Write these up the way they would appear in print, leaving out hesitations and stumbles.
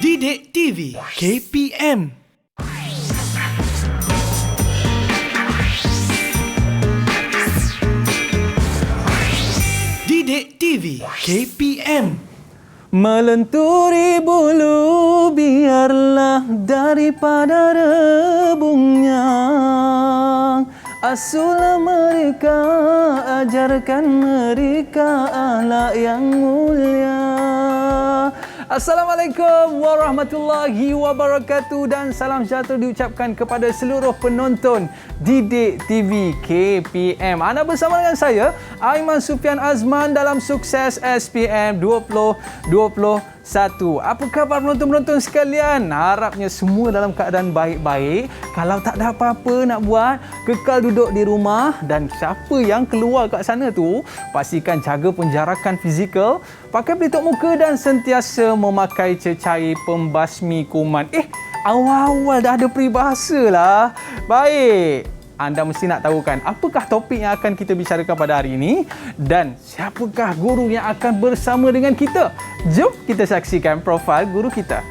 Didik TV KPM. Didik TV KPM. Melenturi bulu biarlah daripada rebungnya. Asuhlah mereka, ajarkan mereka akhlak yang mulia. Assalamualaikum warahmatullahi wabarakatuh dan salam sejahtera diucapkan kepada seluruh penonton Didik TV KPM. Anda bersama dengan saya, Aiman Sufian Azman dalam Sukses SPM 2021. Apa khabar penonton-penonton sekalian? Harapnya semua dalam keadaan baik-baik. Kalau tak ada apa-apa nak buat, kekal duduk di rumah, dan siapa yang keluar kat sana tu, pastikan jaga penjarakan fizikal, pakai pelitup muka dan sentiasa memakai cecair pembasmi kuman. Awal-awal dah ada peribahasa lah. Baik, anda mesti nak tahu kan apakah topik yang akan kita bicarakan pada hari ini dan siapakah guru yang akan bersama dengan kita. Jom kita saksikan profil guru kita.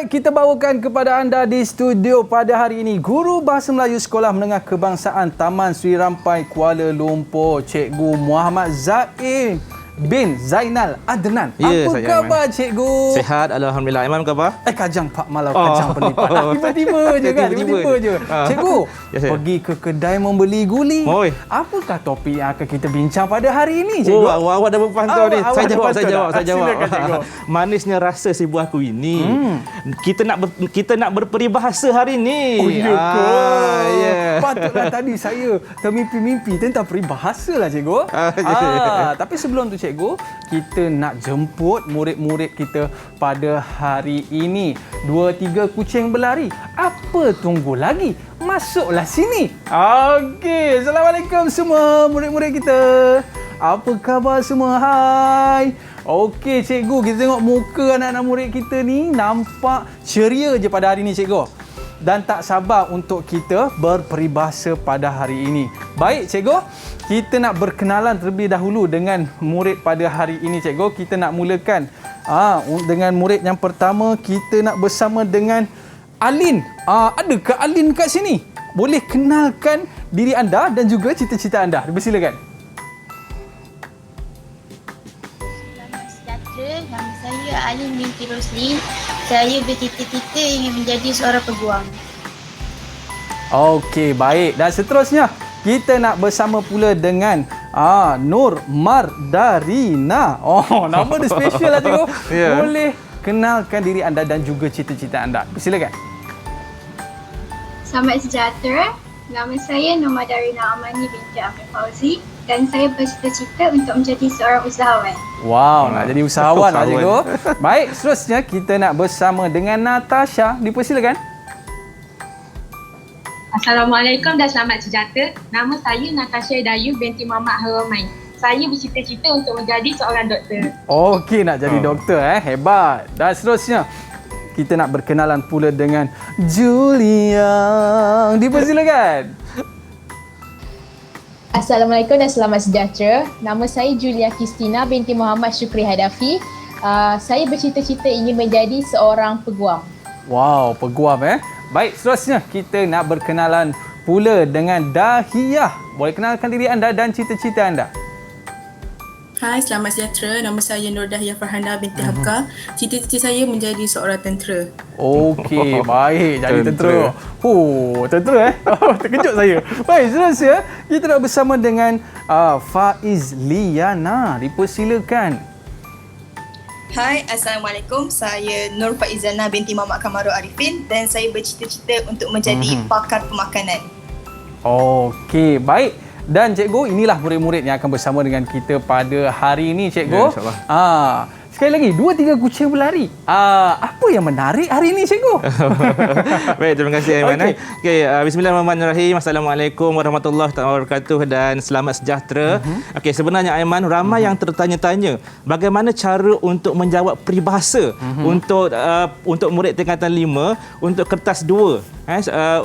Kita bawakan kepada anda di studio pada hari ini Guru Bahasa Melayu Sekolah Menengah Kebangsaan Taman Sri Rampai Kuala Lumpur, Cikgu Muhammad Zaim bin Zainal Adnan. Ya, apa khabar cikgu? Sihat, alhamdulillah. Iman khabar? Kajang Pak Malau, kajang berlipat. Tiba-tiba je kan? Tiba-tiba je. Cikgu, Ya, pergi ke kedai membeli guli. Oi. Apakah topik yang akan kita bincang pada hari ini, cikgu? Awak dah berpantau ni. Awak Saya dah jawab. pantau dah. Silakan, cikgu. Manisnya rasa si buah ku ini. Kita nak berperibahasa hari ni. Oh, ya ke? Yeah. Patutlah tadi saya termimpi-mimpi tentang peribahasa lah, cikgu. Tapi sebelum tu, cikgu, kita nak jemput murid-murid kita pada hari ini. 2-3 kucing berlari. Apa tunggu lagi? Masuklah sini. Okey, Assalamualaikum semua murid-murid kita. Apa khabar semua? Hai. Okey cikgu, kita tengok muka anak-anak murid kita ni nampak ceria je pada hari ni, cikgu. Dan tak sabar untuk kita berperibahasa pada hari ini. Baik cikgu, kita nak berkenalan terlebih dahulu dengan murid pada hari ini, cikgu. Kita nak mulakan dengan murid yang pertama. Kita nak bersama dengan Alin. Adakah Alin kat sini? Boleh kenalkan diri anda dan juga cita-cita anda. Dipersilakan. Nama saya Alin binti Roslin. Saya bercita-cita ingin menjadi seorang peguam. Okey, baik. Dan seterusnya, kita nak bersama pula dengan Nur Mardarina. Nama dia special lah, cikgu. Yeah. Boleh kenalkan diri anda dan juga cita-cita anda. Silakan. Selamat sejahtera. Nama saya Nur Mardarina Amani binti Amir Fauzi dan saya bercita-cita untuk menjadi seorang usahawan. Wow, nak jadi usahawan lah, cikgu. Baik, seterusnya kita nak bersama dengan Natasha. Dipersilakan. Assalamualaikum dan selamat sejahtera. Nama saya Natasha Dayu binti Muhammad Haramain. Saya bercita-cita untuk menjadi seorang doktor. Okey, nak jadi doktor hebat. Dan seterusnya kita nak berkenalan pula dengan Julia. Dipersilakan. Assalamualaikum dan selamat sejahtera. Nama saya Julia Kristina binti Muhammad Syukri Hadafi. Saya bercita-cita ingin menjadi seorang peguam. Wow, peguam Baik, seterusnya kita nak berkenalan pula dengan Dahiyah. Boleh kenalkan diri anda dan cita-cita anda. Hai, selamat sejahtera. Nama saya Nur Dahiyah Farhana binti Habka. Cita-cita saya menjadi seorang tentera. Okey, baik. Jadi tentera. Tentera terkejut saya. Baik, seterusnya kita nak bersama dengan Faiz Liana. Dipersilakan. Hai, Assalamualaikum. Saya Nur Faizana binti Muhammad Kamarul Arifin dan saya bercita-cita untuk menjadi pakar pemakanan. Okey, baik. Dan cikgu, inilah murid-murid yang akan bersama dengan kita pada hari ini, cikgu. Ya, insyaAllah. Sekali lagi, 2-3 kucing berlari. Apa yang menarik hari ini, cikgu? Baik, terima kasih Aiman. Okey. Okey, bismillahirrahmanirrahim. Assalamualaikum warahmatullahi wabarakatuh dan selamat sejahtera. Okey, sebenarnya Aiman, ramai yang tertanya-tanya bagaimana cara untuk menjawab peribahasa untuk murid tingkatan 5 untuk kertas 2.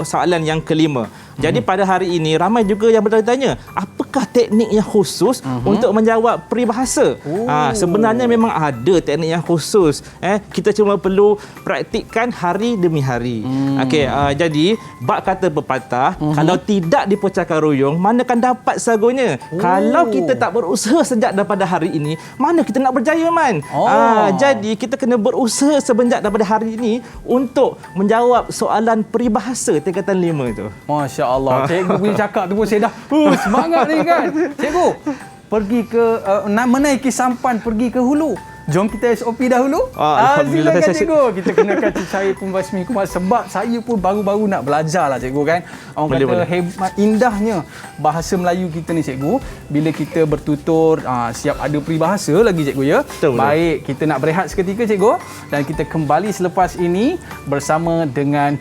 Soalan yang kelima. Jadi pada hari ini ramai juga yang bertanya, apakah teknik yang khusus untuk menjawab peribahasa? Sebenarnya memang ada teknik yang khusus. Kita cuma perlu praktikkan hari demi hari. Okey, jadi bab kata pepatah, kalau tidak dipercakap ruyung, mana akan dapat sagonya? Kalau kita tak berusaha sejak daripada hari ini, mana kita nak berjaya, Man? Jadi kita kena berusaha semenjak daripada hari ini untuk menjawab soalan peribahasa tingkatan 5 itu. Masya Allah, cikgu punya cakap tu pun saya dah semangat ni kan. Cikgu, pergi ke menaiki sampan, pergi ke hulu. Jom kita SOP dahulu. Alhamdulillah. Silakan cikgu. Kita kenakan cair pembasmi kuman sebab saya pun baru-baru nak belajar lah cikgu kan. Orang kata hebat, indahnya bahasa Melayu kita ni cikgu. Bila kita bertutur, siap ada peribahasa lagi cikgu ya. Betul. Baik, kita nak berehat seketika cikgu. Dan kita kembali selepas ini bersama dengan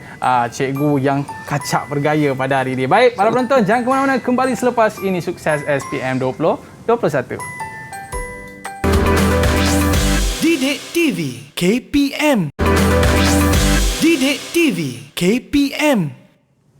cikgu yang kacak bergaya pada hari ini. Baik, para penonton jangan ke mana-mana, kembali selepas ini. Sukses SPM 2021. Didik TV KPM. Didik TV KPM.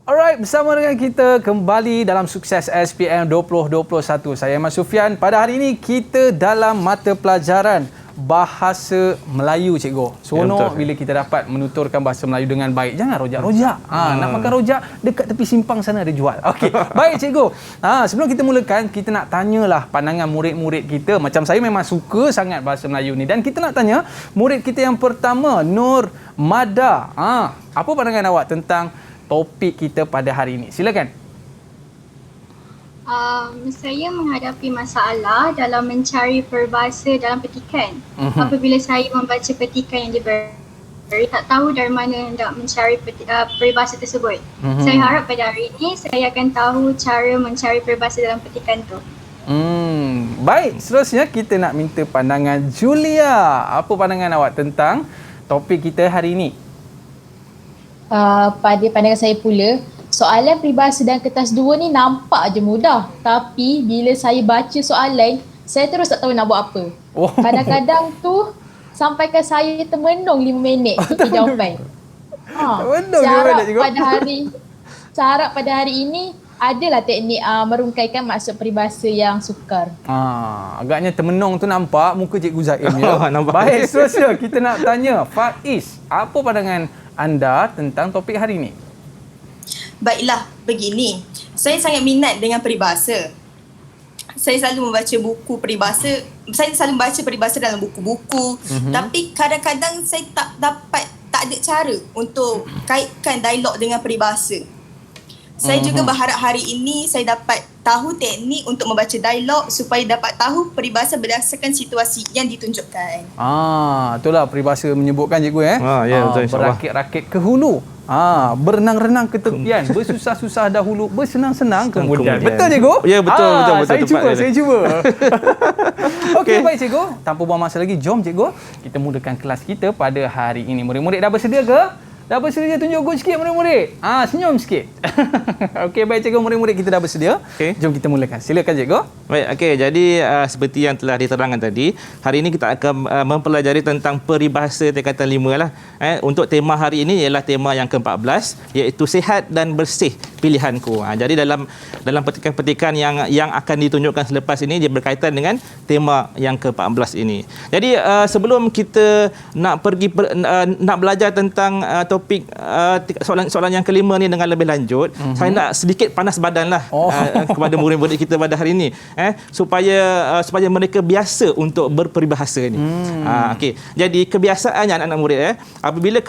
Alright, bersama dengan kita kembali dalam Sukses SPM 2021. Saya Ahmad Sufian. Pada hari ini kita dalam mata pelajaran Bahasa Melayu, cikgu. Seronok bila kita dapat menuturkan bahasa Melayu dengan baik. Jangan rojak-rojak. Nak makan rojak, dekat tepi simpang sana ada jual. Okey, baik cikgu. Sebelum kita mulakan, kita nak tanyalah pandangan murid-murid kita. Macam saya memang suka sangat bahasa Melayu ni. Dan kita nak tanya murid kita yang pertama, Nur Mada. Apa pandangan awak tentang topik kita pada hari ini? Silakan. Saya menghadapi masalah dalam mencari peribahasa dalam petikan. Apabila saya membaca petikan yang diberi, tak tahu dari mana hendak mencari peribahasa tersebut. Saya harap pada hari ini saya akan tahu cara mencari peribahasa dalam petikan tu. Baik, seterusnya kita nak minta pandangan Julia. Apa pandangan awak tentang topik kita hari ini? Pada pandangan saya pula, soalan peribahasa dan kertas 2 ni nampak je mudah. Tapi bila saya baca soalan, saya terus tak tahu nak buat apa. Kadang-kadang tu sampaikan saya termenung 5 minit untuk jawapan. Saya harap pada hari ini adalah teknik merungkaikan maksud peribahasa yang sukar. Agaknya termenung tu nampak muka Cikgu Zaim ya. Baik, seterusnya kita nak tanya Faiz, apa pandangan anda tentang topik hari ini? Baiklah, begini. Saya sangat minat dengan peribahasa. Saya selalu membaca buku peribahasa. Saya selalu membaca peribahasa dalam buku-buku. Tapi kadang-kadang saya tak ada cara untuk kaitkan dialog dengan peribahasa. Saya juga berharap hari ini saya dapat tahu teknik untuk membaca dialog supaya dapat tahu peribahasa berdasarkan situasi yang ditunjukkan. Itulah peribahasa menyebutkan cikgu ya, betul, insyaAllah. Berakit-rakit ke hulu. Berenang-renang ke tepian, bersusah-susah dahulu, bersenang-senang kemudian. Betul cikgu? Ya, betul. Saya cuba. Okey, baik cikgu. Tanpa buang masa lagi, jom cikgu kita mulakan kelas kita pada hari ini. Murid-murid dah bersedia ke? Dah bersedia? Tunjuk good sikit murid-murid. Senyum sikit. Okey, baik cikgu, murid-murid kita dah bersedia. Jom kita mulakan. Silakan cikgu. Baik, okey. Jadi seperti yang telah diterangkan tadi, hari ini kita akan mempelajari tentang peribahasa tingkatan 5 lah. Untuk tema hari ini ialah tema yang ke-14, iaitu sihat dan bersih pilihanku. Jadi dalam petikan-petikan yang akan ditunjukkan selepas ini, dia berkaitan dengan tema yang ke-14 ini. Jadi sebelum kita nak nak belajar tentang topik soalan yang kelima ni dengan lebih lanjut, saya nak sedikit panas badan lah kepada murid-murid kita pada hari ini, supaya mereka biasa untuk berperibahasa ni. Okey. Jadi kebiasaannya anak-anak murid, apabila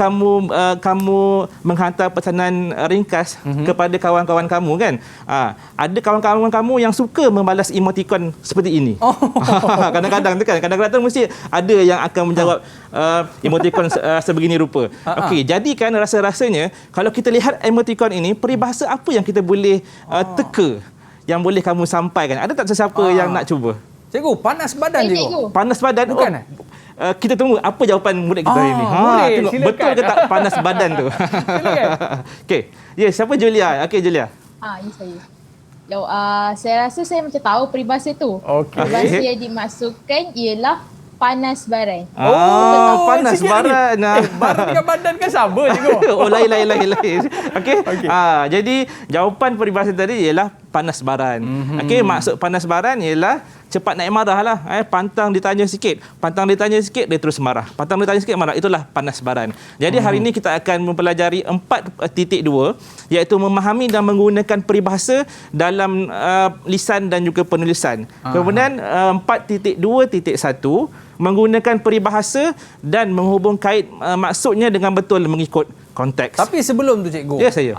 kamu menghantar pesanan ringkas kepada kawan-kawan kamu kan, ada kawan-kawan kamu yang suka membalas emotikon seperti ini. Kadang-kadang tu kan, kadang-kadang mesti ada yang akan menjawab emotikon sebegini rupa. Okey, jadi kan rasa-rasanya kalau kita lihat emotikon ini, peribahasa apa yang kita boleh teka yang boleh kamu sampaikan? Ada tak sesiapa yang nak cuba? Cikgu, panas badan cikgu. Panas badan. Bukan, Kita tunggu apa jawapan murid kita hari ni. Boleh, Tengok silakan. betul ke tak panas badan tu. Silakan. Okey. Ya, siapa Julia? Okey, Julia. Ini saya. Saya rasa saya macam tahu peribahasa tu. Okey. Peribahasa yang dimasukkan ialah panas baran. Panas sikit baran. lagi. Baran dengan badan kan sama cikgu. Lain. Okey. Okey. Jadi jawapan peribahasa tadi ialah panas baran. Okey, maksud panas baran ialah cepat naik marah lah. Pantang ditanya sikit, dia terus marah. Pantang ditanya sikit, marah. Itulah panas baran. Jadi hari ini kita akan mempelajari 4.2, iaitu memahami dan menggunakan peribahasa dalam lisan dan juga penulisan. Kemudian 4.2.1, menggunakan peribahasa dan menghubung kait maksudnya dengan betul mengikut konteks. Tapi sebelum tu cikgu. Ya, saya.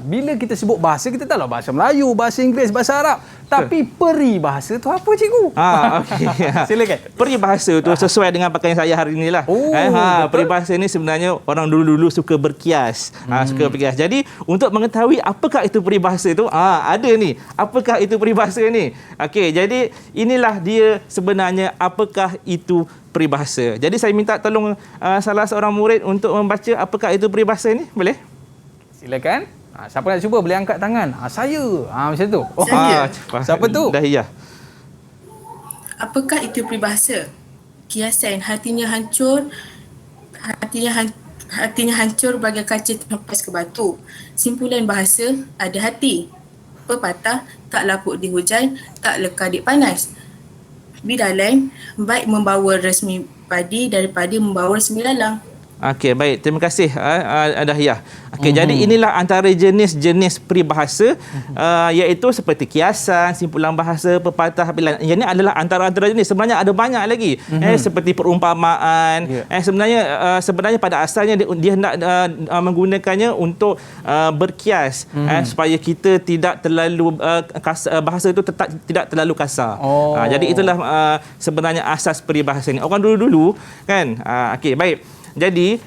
Bila kita sebut bahasa, kita tahulah bahasa Melayu, bahasa Inggeris, bahasa Arab. Tapi peribahasa tu apa cikgu? Okey. Silakan. Peribahasa tu sesuai dengan pakaian saya hari inilah. Betul. Peribahasa ni sebenarnya orang dulu-dulu suka berkias. Suka berkias. Jadi untuk mengetahui apakah itu peribahasa tu, ada ni. Apakah itu peribahasa ni? Okey, jadi inilah dia sebenarnya apakah itu peribahasa. Jadi saya minta tolong salah seorang murid untuk membaca apakah itu peribahasa ni. Boleh? Silakan. Siapa nak cuba boleh angkat tangan. Saya. Macam tu. Siapa tu? Dahiyah. Apakah itu peribahasa? Kiasan hatinya hancur bagai kaca terhempas ke batu. Simpulan bahasa ada hati. Pepatah tak lapuk di hujan, tak leka di panas. Bidalan baik membawa resmi padi daripada membawa resmi lalang. Okey, baik. Terima kasih Dahiyah. Okey, jadi inilah antara jenis-jenis peribahasa iaitu seperti kiasan, simpulan bahasa, pepatah, bilan. Yang ini adalah antara-antara jenis. Sebenarnya ada banyak lagi. Seperti perumpamaan. Sebenarnya pada asalnya dia hendak menggunakannya untuk berkias supaya kita tidak terlalu bahasa itu tidak terlalu kasar. Jadi itulah sebenarnya asas peribahasa ini. Orang dulu-dulu kan. Okey, baik. Jadi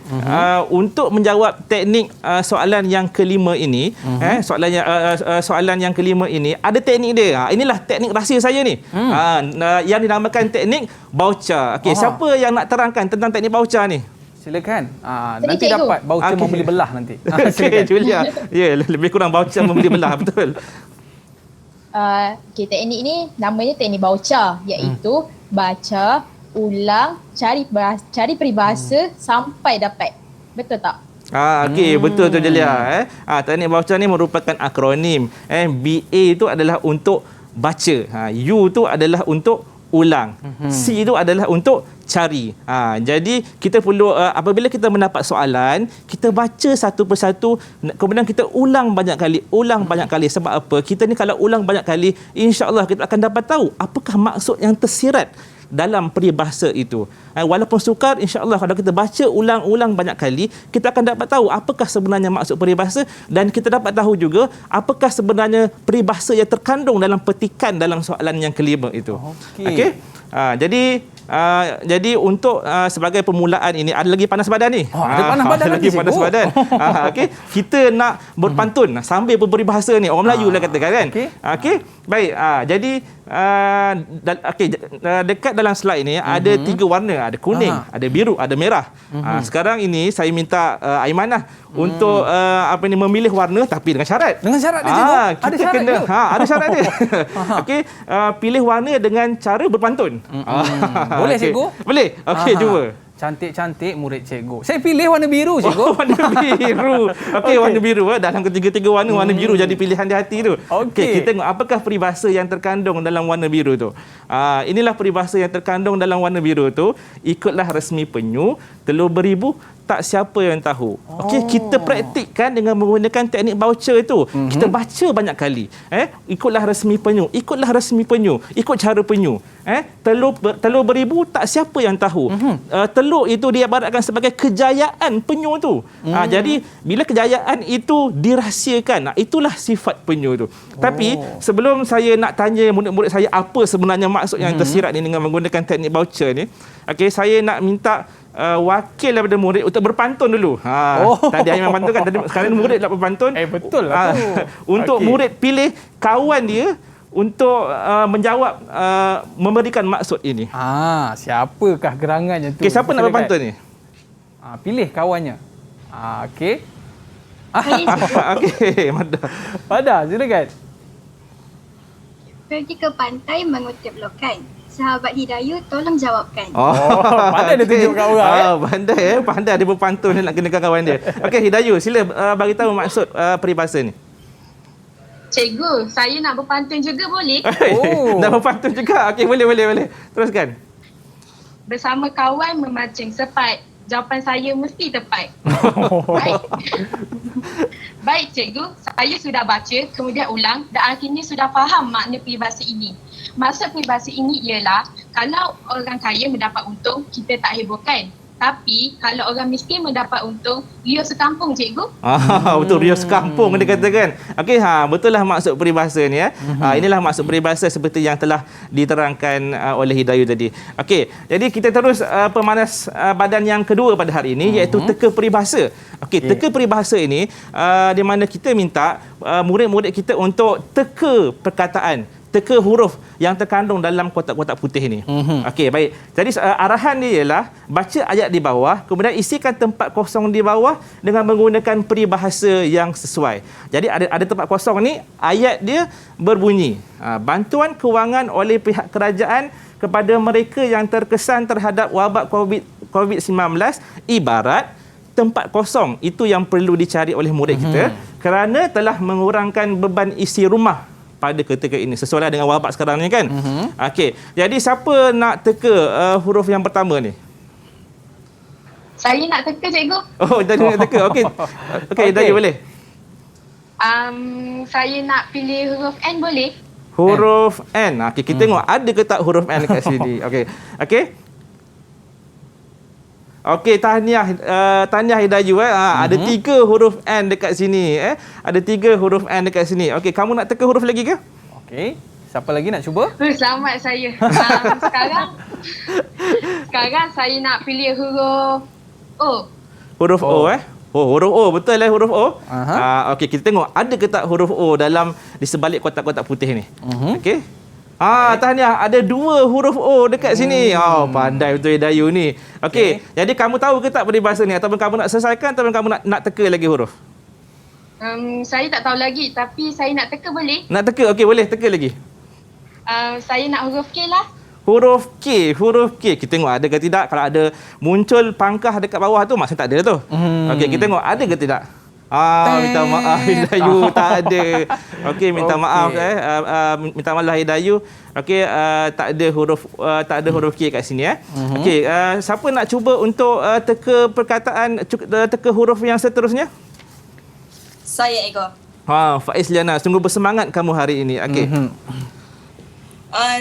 untuk menjawab teknik soalan yang kelima ini, soalan yang kelima ini ada teknik dia. Inilah teknik rahsia saya ni. Yang dinamakan teknik Baucha. Okey, siapa yang nak terangkan tentang teknik Baucha ni? Silakan. Nanti dapat Baucha membeli belah nanti. Okey, Julia. Ya, lebih kurang Baucha membeli belah, betul. Teknik ni namanya teknik Baucha, iaitu baca, ulang, cari peribahasa sampai dapat. Betul tak? Okey, betul tu Julia. Teknik Baucha ni merupakan akronim. BA itu adalah untuk baca. U tu adalah untuk ulang. C itu adalah untuk cari. Jadi kita perlu apabila kita mendapat soalan, kita baca satu persatu, kemudian kita ulang banyak kali. Sebab apa? Kita ni kalau ulang banyak kali, insya-Allah kita akan dapat tahu apakah maksud yang tersirat dalam peribahasa itu. Walaupun sukar, insya-Allah kalau kita baca ulang-ulang banyak kali, kita akan dapat tahu apakah sebenarnya maksud peribahasa, dan kita dapat tahu juga apakah sebenarnya peribahasa yang terkandung dalam petikan dalam soalan yang kelima itu. Okey. Jadi untuk sebagai permulaan ini, ada lagi panas badan ni. Ada panas badan lagi. Panas badan. Okey, kita nak berpantun sambil berperibahasa ni. Orang Melayu lah katakan kan. Okey. Baik. Jadi dekat dalam slide ini ada 3 warna, ada kuning, ada biru, ada merah. Sekarang ini saya minta Aimanah untuk memilih warna, tapi dengan syarat. Dengan syarat dia cikgu. Ada syarat dia. Ada syarat dia. Okey, pilih warna dengan cara berpantun. Boleh cikgu? Boleh. Okey, cuba. Cantik-cantik murid cikgu. Saya pilih warna biru cikgu. Warna biru. Okey, warna biru. Dalam ketiga-tiga warna biru jadi pilihan di hati tu. Okey, kita tengok apakah peribahasa yang terkandung dalam warna biru tu. Inilah peribahasa yang terkandung dalam warna biru tu. Ikutlah resmi penyu, telur beribu, tak siapa yang tahu. Okey, kita praktikkan dengan menggunakan teknik Baucha itu. Kita baca banyak kali. Ikutlah resmi penyu, ikut cara penyu. Telur beribu, tak siapa yang tahu. Telur itu diibaratkan sebagai kejayaan penyu tu. Jadi bila kejayaan itu dirahsiakan, itulah sifat penyu tu. Tapi sebelum saya nak tanya murid-murid saya apa sebenarnya maksud yang tersirat ni dengan menggunakan teknik Baucha ni, okey, saya nak minta wakil daripada murid untuk berpantun dulu. Tadi Aiman pantun kan, sekarang murid nak berpantun. Betul lah tu. Untuk murid pilih kawan dia untuk menjawab memberikan maksud ini. Siapakah gerangannya tu? Okey, siapa nak Silakan. berpantun ni? Pilih kawannya. Okey. Okey, Mada. Pada, silakan. Pergi ke pantai mengutip lokan. Sahabat Hidayu, tolong jawabkan. Pandai dia tunjuk kat orang. Pandai pandai dia berpantun nak kenakan kawan dia. Okey, Hidayu, sila bagi tahu maksud peribahasa ni. Cikgu, saya nak berpantun juga boleh? Nak berpantun juga. Okey, boleh. Teruskan. Bersama kawan memancing sepat. Jawapan saya mesti tepat. Baik cikgu, saya sudah baca, kemudian ulang dan akhirnya sudah faham makna peribahasa ini. Maksud peribahasa ini ialah kalau orang kaya mendapat untung, kita tak hebohkan. Tapi kalau orang miskin mendapat untung, rio sekampung cikgu. Betul, rio sekampung dia katakan. Okey, betul lah maksud peribahasa ni ya. Inilah maksud peribahasa seperti yang telah diterangkan oleh Hidayu tadi. Okey, jadi kita terus pemanas badan yang kedua pada hari ini iaitu teka peribahasa. Okey, teka peribahasa ini di mana kita minta murid-murid kita untuk teka perkataan, teka huruf yang terkandung dalam kotak-kotak putih ini. Okey, baik. Jadi arahan dia ialah baca ayat di bawah, kemudian isikan tempat kosong di bawah dengan menggunakan peribahasa yang sesuai. Jadi ada tempat kosong ni, ayat dia berbunyi, bantuan kewangan oleh pihak kerajaan kepada mereka yang terkesan terhadap wabak COVID-19 ibarat tempat kosong itu yang perlu dicari oleh murid kita kerana telah mengurangkan beban isi rumah pada ketika ini sesuai dengan wabak sekarang ni kan. Okey, jadi siapa nak teka huruf yang pertama ni? Saya nak teka cikgu. Jadi nak teka. Okey. Okey, Dayu boleh. Saya nak pilih huruf N boleh? Huruf N. Okey, kita tengok ada ke tak huruf N dekat sini. Okey. Okey, tahniah Hidayu ada 3 huruf N dekat sini Ada 3 huruf N dekat sini. Okey, kamu nak teka huruf lagi ke? Okey, siapa lagi nak cuba? Selamat saya. Sekarang saya nak pilih huruf O. Huruf O huruf O, betul huruf O. Okey, kita tengok ada ke tak huruf O di sebalik kotak-kotak putih ni. Okey. Tahniah, ada 2 huruf O dekat sini. Pandai betul Hidayu ni. Okey, jadi kamu tahu ke tak peribahasa ni ataupun kamu nak selesaikan ataupun kamu nak teka lagi huruf? Saya tak tahu lagi tapi saya nak teka boleh? Nak teka? Okey, boleh teka lagi. Saya nak huruf K lah. Huruf K. Kita tengok ada ke tidak. Kalau ada muncul pangkah dekat bawah tu maksudnya tak ada tu. Okey, kita tengok ada ke tidak. Minta maaf Hidayu, tak ada. Okey, minta maaf minta maaf Hidayu. Okey, tak ada huruf K kat sini Okey, siapa nak cuba untuk teka perkataan, teka huruf yang seterusnya? Saya Ego. Faiz Liana, sungguh bersemangat kamu hari ini. Okey.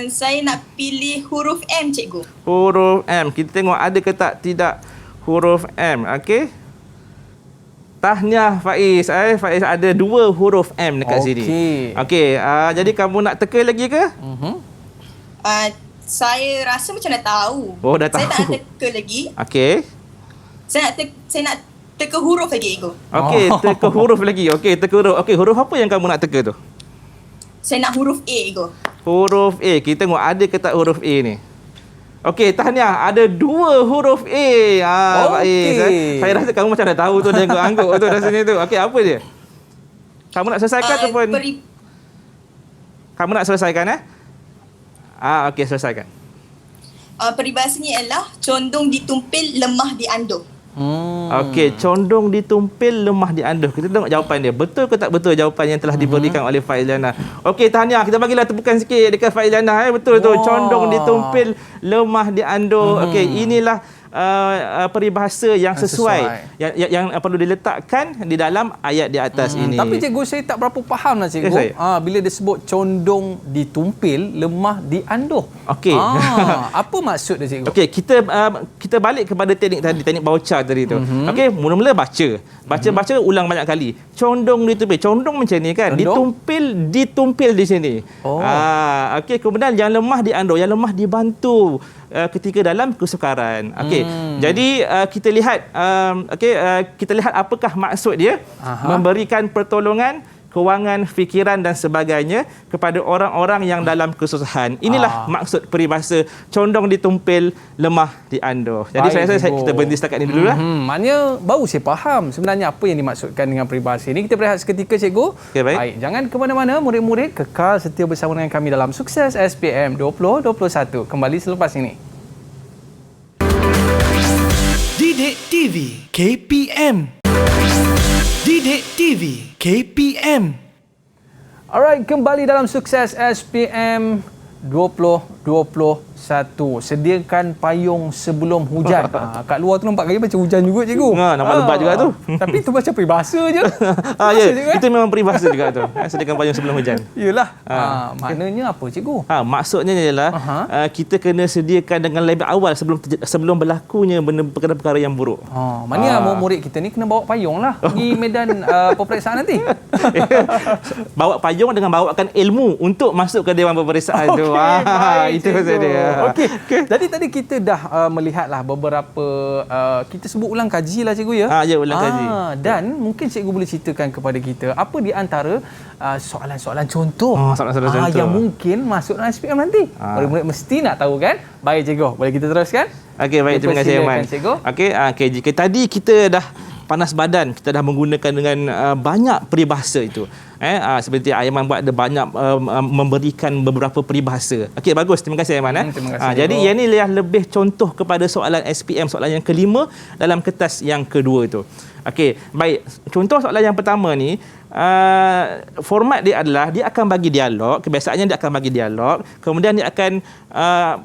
Saya nak pilih huruf M cikgu. Huruf M. Kita tengok ada ke tak tidak huruf M. Okey. Tahniah Faiz. Faiz ada 2 huruf M dekat sini. Okey, jadi kamu nak teka lagi ke? Saya rasa macam dah tahu. Dah tahu. Saya tak nak teka lagi. Okey. Saya nak teka huruf lagi, Ego. Okey, teka huruf lagi. Okey, teka huruf. Okey, huruf apa yang kamu nak teka tu? Saya nak huruf A, Ego. Huruf A. Kita tengok ada ke tak huruf A ni. Okey, tahniah. Ada 2 huruf A. Faiz. Saya rasa kamu macam dah tahu tu, dah angguk tu dah sini tu. Okey, apa dia? Kamu nak selesaikan ataupun? Kamu nak selesaikan okey, selesaikan. Peribahasanya ialah condong ditumpil, lemah dianduh. Okey, condong ditumpil, lemah dianduh. Kita tengok jawapan dia. Betul ke tak betul jawapan yang telah diberikan oleh Faiz Liana? Okey, tahniah. Kita bagilah tepukan sikit dekat Faiz Liana. Betul tu. Condong ditumpil, lemah dianduh. Okey, inilah peribahasa yang sesuai. Yang perlu diletakkan di dalam ayat di atas ini. Tapi cikgu, saya tak berapa faham lah cikgu. Bila dia sebut condong ditumpil, lemah dianduh. Okey. Apa maksud dia cikgu? Okey, kita balik kepada teknik tadi, teknik baca tadi tu. Okey, mula-mula baca. Baca ulang banyak kali. Condong ditumpil. Condong macam ni kan. Ditumpil di sini. Okey, kemudian yang lemah dianduh, yang lemah dibantu ketika dalam kesukaran. Okey. Jadi kita lihat kita lihat apakah maksud dia memberikan pertolongan kewangan, fikiran dan sebagainya kepada orang-orang yang dalam kesusahan. Inilah maksud peribahasa condong ditumpil, lemah dianduh. Jadi saya rasa kita berhenti setakat ini dulu lah. Maknanya baru saya faham sebenarnya apa yang dimaksudkan dengan peribahasa ini. Kita berehat seketika, cikgu. Okey, baik. Jangan ke mana-mana, murid-murid, kekal setia bersama dengan kami dalam Sukses SPM 2021. Kembali selepas ini. Didik TV KPM. Didik TV KPM. Alright, kembali dalam Sukses SPM 2021. Sediakan payung sebelum hujan. Kat luar tu nampak kaya macam hujan juga, cikgu. Nampak lebat juga tu. Tapi itu macam peribahasa je. Ya, itu memang peribahasa juga tu. Sediakan payung sebelum hujan. Yelah. Maknanya apa, cikgu? Maksudnya ialah kita kena sediakan dengan lebih awal sebelum berlakunya perkara-perkara yang buruk. Maknanya murid kita ni kena bawa payung lah pergi medan peperiksaan nanti. Bawa payung dengan bawakan ilmu untuk masuk ke dewan peperiksaan tu. Itu maksud dia. Okey. Jadi tadi kita dah melihatlah beberapa kita sebut ulang kaji lah, cikgu ya. Ya, ulang kaji. Dan mungkin cikgu boleh ceritakan kepada kita apa di antara soalan-soalan contoh soalan-soalan contoh yang mungkin masuk dalam SPM nanti. Murid-murid mesti nak tahu kan? Baik, cikgu. Boleh kita teruskan? Okey, baik, terima kasih Aiman. Okey, jika tadi kita dah panas badan, kita dah menggunakan dengan banyak peribahasa itu. Seperti Aiman buat, ada banyak memberikan beberapa peribahasa. Okey, bagus. Terima kasih Aiman. Terima kasih. Jadi yang ini lebih contoh kepada soalan SPM, soalan yang kelima dalam kertas yang kedua itu. Okey, baik. Contoh soalan yang pertama ni, format dia adalah dia akan bagi dialog. Kebiasaannya dia akan bagi dialog. Kemudian dia akan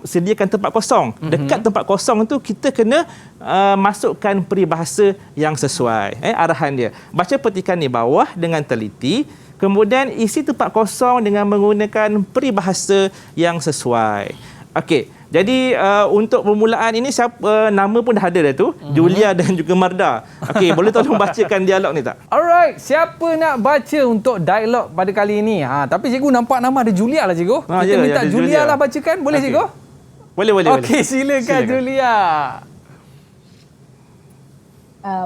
sediakan tempat kosong. Dekat tempat kosong tu kita kena masukkan peribahasa yang sesuai. Arahan dia. Baca petikan di bawah dengan teliti. Kemudian isi tempat kosong dengan menggunakan peribahasa yang sesuai. Okey. Jadi untuk permulaan ini nama pun dah ada dah tu, Julia dan juga Marda. Okey, boleh tolong bacakan dialog ni tak? Alright, siapa nak baca untuk dialog pada kali ini? Tapi cikgu nampak nama ada Julia lah, cikgu. Kita minta Julia lah bacakan, boleh cikgu? Boleh. Okey, silakan Julia.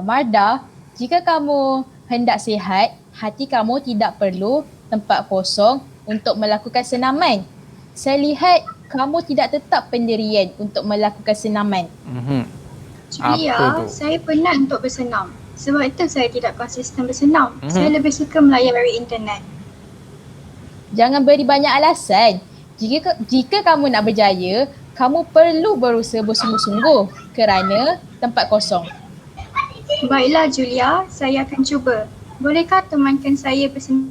Marda, jika kamu hendak sihat, hati kamu tidak perlu tempat kosong untuk melakukan senaman. Saya lihat kamu tidak tetap pendirian untuk melakukan senaman. Julia, saya penat untuk bersenam. Sebab itu saya tidak konsisten bersenam. Saya lebih suka melayari internet. Jangan beri banyak alasan. Jika kamu nak berjaya, kamu perlu berusaha bersungguh-sungguh kerana tempat kosong. Baiklah Julia, saya akan cuba. Bolehkah temankan saya bersenam?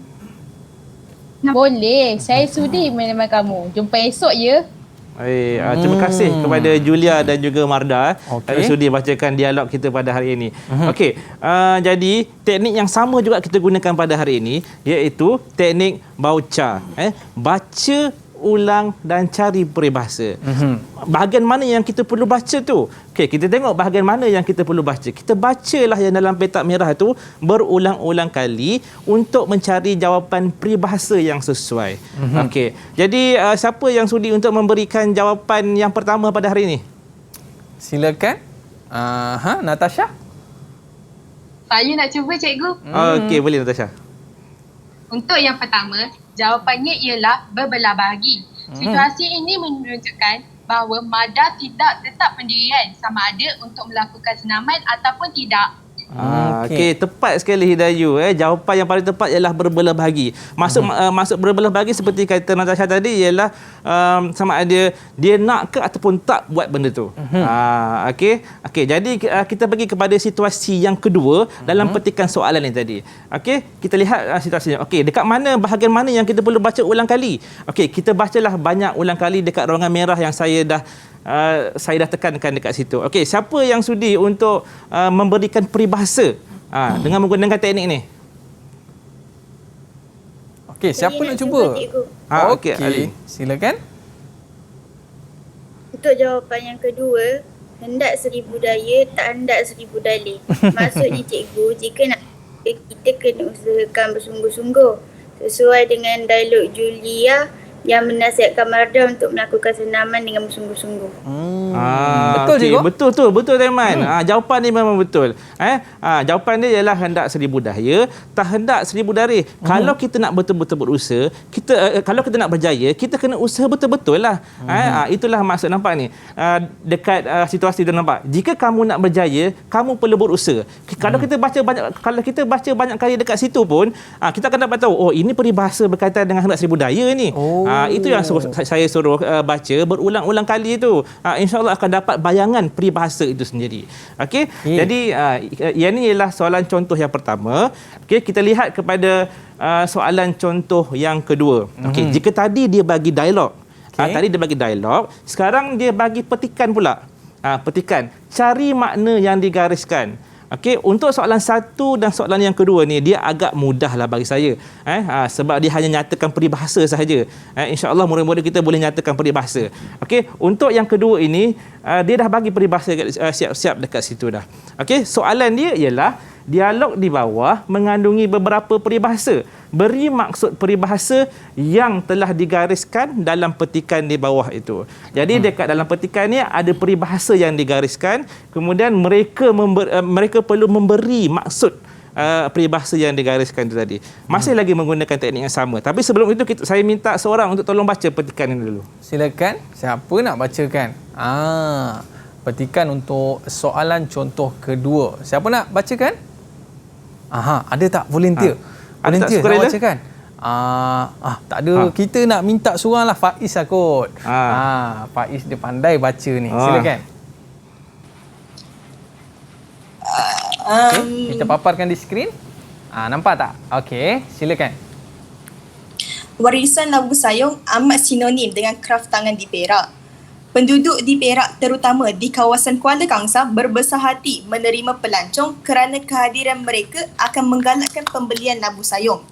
Boleh, saya sudi menemani kamu. Jumpa esok ya. Terima kasih kepada Julia dan juga Marda kerana sudi bacakan dialog kita pada hari ini. Okey, jadi teknik yang sama juga kita gunakan pada hari ini, iaitu teknik bauca. Baca, ulang dan cari peribahasa. Bahagian mana yang kita perlu baca tu? Okey, kita tengok bahagian mana yang kita perlu baca. Kita bacalah yang dalam petak merah tu berulang-ulang kali untuk mencari jawapan peribahasa yang sesuai. Okey. Jadi siapa yang sudi untuk memberikan jawapan yang pertama pada hari ini? Silakan. Natasha. Saya nak cuba, cikgu. Okey, boleh Natasha. Untuk yang pertama, jawapannya ialah berbelah bahagi. Situasi ini menunjukkan bahawa Marda tidak tetap pendirian sama ada untuk melakukan senaman ataupun tidak. Okey, tepat sekali Hidayu. Jawapan yang paling tepat ialah berbelah bahagi. Maksud berbelah bahagi seperti kata Natasha tadi ialah sama ada dia nak ke ataupun tak buat benda tu. Okey, jadi kita pergi kepada situasi yang kedua dalam petikan soalan ni tadi. Okey, kita lihat situasinya. Okey, dekat mana, bahagian mana yang kita perlu baca ulang kali? Okey, kita bacalah banyak ulang kali dekat ruangan merah yang saya dah tekankan dekat situ. Okey, siapa yang sudi untuk memberikan peribahasa dengan menggunakan teknik ni? Okey, siapa nak cuba? Okey, Ali. Silakan. Untuk jawapan yang kedua, hendak seribu daya, tak hendak seribu dalih. Maksudnya cikgu, jika nak kita kena usahakan bersungguh-sungguh. Sesuai dengan dialog Julia, yang menasihatkan Marda untuk melakukan senaman dengan bersungguh-sungguh. Betul, cikgu? Betul Taiman. Jawapan ni memang betul. Jawapan dia ialah hendak seribu daya, tak hendak seribu darih. Kalau kita nak betul-betul berusaha, kalau kita nak berjaya, kita kena usaha betul-betul lah. Itulah maksud nampak ni. Dekat situasi dia nampak. Jika kamu nak berjaya, kamu perlu berusaha. Kalau kita baca banyak kali dekat situ pun, kita akan dapat tahu, oh ini peribahasa berkaitan dengan hendak seribu daya ni. Itu yang saya suruh baca berulang-ulang kali itu. InsyaAllah akan dapat bayangan peribahasa itu sendiri. Okey. Jadi yang ini ialah soalan contoh yang pertama. Okey, kita lihat kepada soalan contoh yang kedua. Okey, jika tadi dia bagi dialog. Tadi dia bagi dialog, sekarang dia bagi petikan pula. Petikan. Cari makna yang digariskan. Okey, untuk soalan satu dan soalan yang kedua ni dia agak mudahlah bagi saya. Sebab dia hanya nyatakan peribahasa sahaja. InsyaAllah murid-murid kita boleh nyatakan peribahasa. Okey, untuk yang kedua ini dia dah bagi peribahasa siap-siap dekat situ dah. Okey, soalan dia ialah dialog di bawah mengandungi beberapa peribahasa. Beri maksud peribahasa yang telah digariskan dalam petikan di bawah itu. Jadi dekat dalam petikan ni ada peribahasa yang digariskan, kemudian mereka perlu memberi maksud peribahasa yang digariskan itu tadi. Masih lagi menggunakan teknik yang sama. Tapi sebelum itu saya minta seorang untuk tolong baca petikan ini dulu. Silakan. Siapa nak bacakan? Petikan untuk soalan contoh kedua. Siapa nak bacakan? Ada tak volunteer? Volunteer nak bacakan? Tak ada. Kita nak minta seorang lah. Faiz lah kot. Faiz dia pandai baca ni. Silakan. Okay. Kita paparkan di skrin. Nampak tak? Okey, silakan. Warisan labu sayong amat sinonim dengan kraf tangan di Perak. Penduduk di Perak terutama di kawasan Kuala Kangsar berbesar hati menerima pelancong kerana kehadiran mereka akan menggalakkan pembelian labu sayong.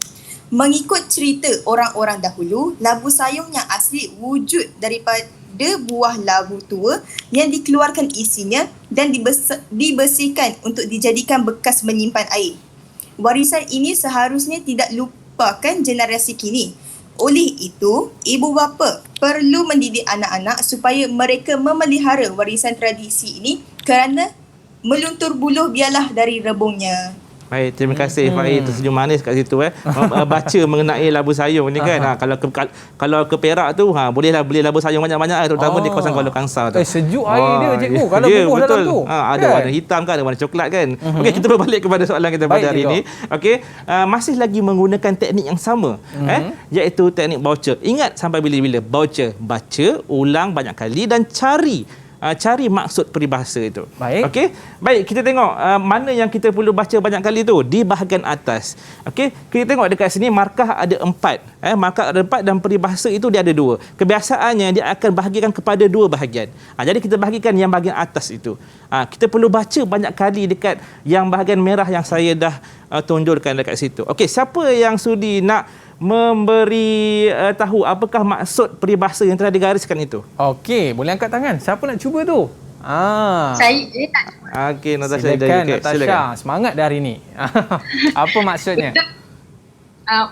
Mengikut cerita orang-orang dahulu, labu sayong yang asli wujud daripada buah labu tua yang dikeluarkan isinya dan dibersihkan untuk dijadikan bekas menyimpan air. Warisan ini seharusnya tidak lupakan generasi kini. Oleh itu, ibu bapa perlu mendidik anak-anak supaya mereka memelihara warisan tradisi ini kerana meluntur buluh biarlah dari rebungnya. Baik, terima kasih Faiz, tersenyum manis kat situ baca mengenai labu sayung ni kan. Kalau ke Perak tu bolehlah beli labu sayung banyak-banyak terutama di kawasan Kuala Kangsar tu. Sejuk air dia cikgu kalau bubuh dalam tu. Ada warna hitam kan, ada warna coklat kan. Okey, kita berbalik kepada soalan kita pada hari ini. Okey, masih lagi menggunakan teknik yang sama iaitu teknik voucher. Ingat sampai bila-bila voucher, baca ulang banyak kali dan cari maksud peribahasa itu. Baik. Okey. Baik, kita tengok mana yang kita perlu baca banyak kali tu di bahagian atas. Okey, kita tengok dekat sini markah ada 4. Markah ada 4 dan peribahasa itu dia ada 2. Kebiasaannya dia akan bahagikan kepada 2 bahagian. Jadi kita bahagikan yang bahagian atas itu. Kita perlu baca banyak kali dekat yang bahagian merah yang saya dah tunjukkan dekat situ. Okey, siapa yang sudi nak memberi tahu apakah maksud peribahasa yang telah digariskan itu? Okey, boleh angkat tangan. Siapa nak cuba tu? Saya tak. Okey, Natasha. Silakan, Natasha. Semangat dah hari ni. Apa maksudnya?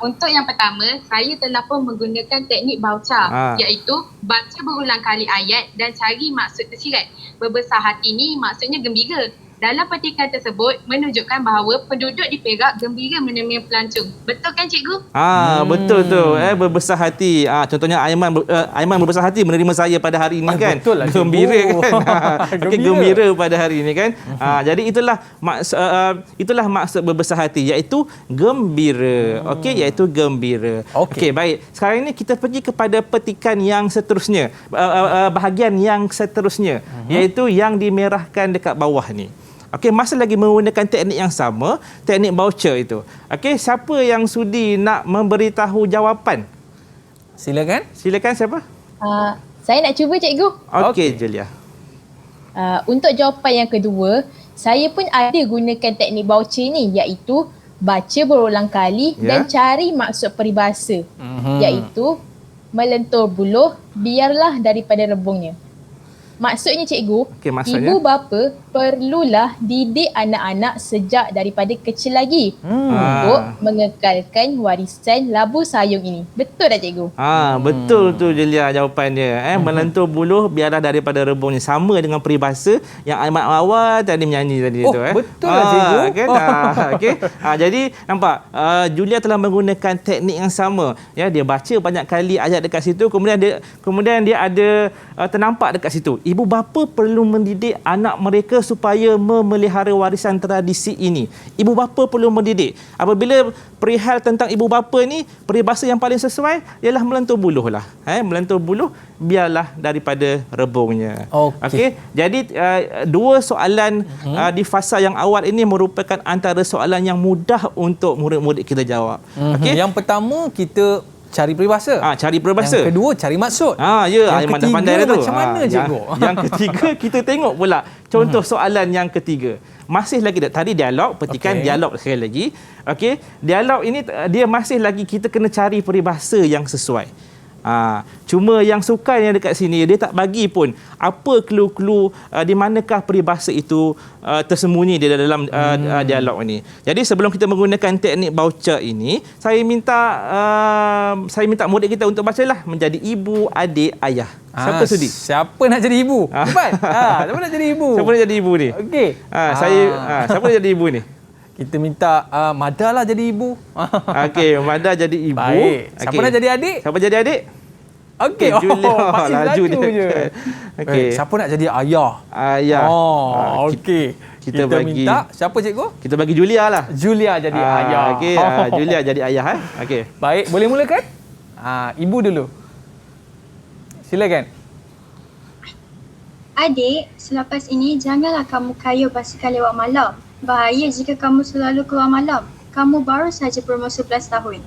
Untuk yang pertama, saya telah pun menggunakan teknik bauca, iaitu baca berulang kali ayat dan cari maksud tersirat. Berbesar hati ni maksudnya gembira. Dalam petikan tersebut menunjukkan bahawa penduduk di Perak gembira menerima pelancong. Betul kan cikgu? Betul tu. Berbesar hati. Contohnya Aiman berbesar hati menerima saya pada hari ini kan. Betul lah, gembira kan. Gembira pada hari ini kan. Jadi itulah maksud berbesar hati iaitu gembira. Okey, iaitu gembira. Okey, baik. Sekarang ini kita pergi kepada petikan yang seterusnya. Bahagian yang seterusnya iaitu yang dimerahkan dekat bawah ni. Okey, masih lagi menggunakan teknik yang sama, teknik voucher itu. Okey, siapa yang sudi nak memberitahu jawapan? Silakan. Silakan, siapa? Saya nak cuba cikgu. Okey, Julia. Untuk jawapan yang kedua, saya pun ada gunakan teknik voucher ni iaitu baca berulang kali dan cari maksud peribahasa iaitu melentur buluh biarlah daripada rebungnya. Maksudnya cikgu, Okey, maksudnya? ibu bapa perlulah didik anak-anak sejak daripada kecil lagi untuk mengekalkan warisan labu sayung ini. Betul tak cikgu? Betul tu Julia jawapan dia. Melentur buluh biarlah daripada rebungnya. Sama dengan peribahasa yang Ahmad Mawar tadi menyanyi tadi tu. Betul lah cikgu. Kan? Okey. Jadi nampak Julia telah menggunakan teknik yang sama. Ya, dia baca banyak kali ayat dekat situ, kemudian dia ada ternampak dekat situ. Ibu bapa perlu mendidik anak mereka supaya memelihara warisan tradisi ini. Ibu bapa perlu mendidik. Apabila perihal tentang ibu bapa ni, peribahasa yang paling sesuai ialah melentur buluh lah. Melentur buluh biarlah daripada rebungnya. Okey. Jadi dua soalan di fasa yang awal ini merupakan antara soalan yang mudah untuk murid-murid kita jawab. Okey. Yang pertama kita cari peribahasa. Cari peribahasa. Yang kedua cari maksud. Yang ketiga pandai tu. Macam mana cikgu? Yang ketiga kita tengok pula contoh soalan yang ketiga. Masih lagi tadi dialog, petikan dialog sekali lagi. Okey, dialog ini dia masih lagi kita kena cari peribahasa yang sesuai. Cuma yang sukan yang dekat sini dia tak bagi pun apa clue-clue di manakah peribahasa itu tersembunyi di dalam dialog ini. Jadi sebelum kita menggunakan teknik baca ini, saya minta murid kita untuk bacalah menjadi ibu, adik, ayah. Siapa sudi? Siapa nak jadi ibu? Cepat. Siapa nak jadi ibu? Siapa nak jadi ibu ni? Okey. Siapa nak jadi ibu ni? Kita minta Mada lah jadi ibu. Okey, Mada jadi ibu. Baik. Siapa nak jadi adik? Siapa jadi adik? Okey. Julia. Laju je. Okey. Siapa nak jadi ayah? Ayah. Okey. Kita bagi, minta siapa cikgu? Kita bagi Julia lah. Julia jadi ayah. Okey, Julia jadi ayah. Okey. Baik, boleh mulakan? Ibu dulu. Silakan. Adik, selepas ini janganlah kamu kayuh basikal lewat malam. Bahaya jika kamu selalu keluar malam. Kamu baru saja berumur 11 tahun.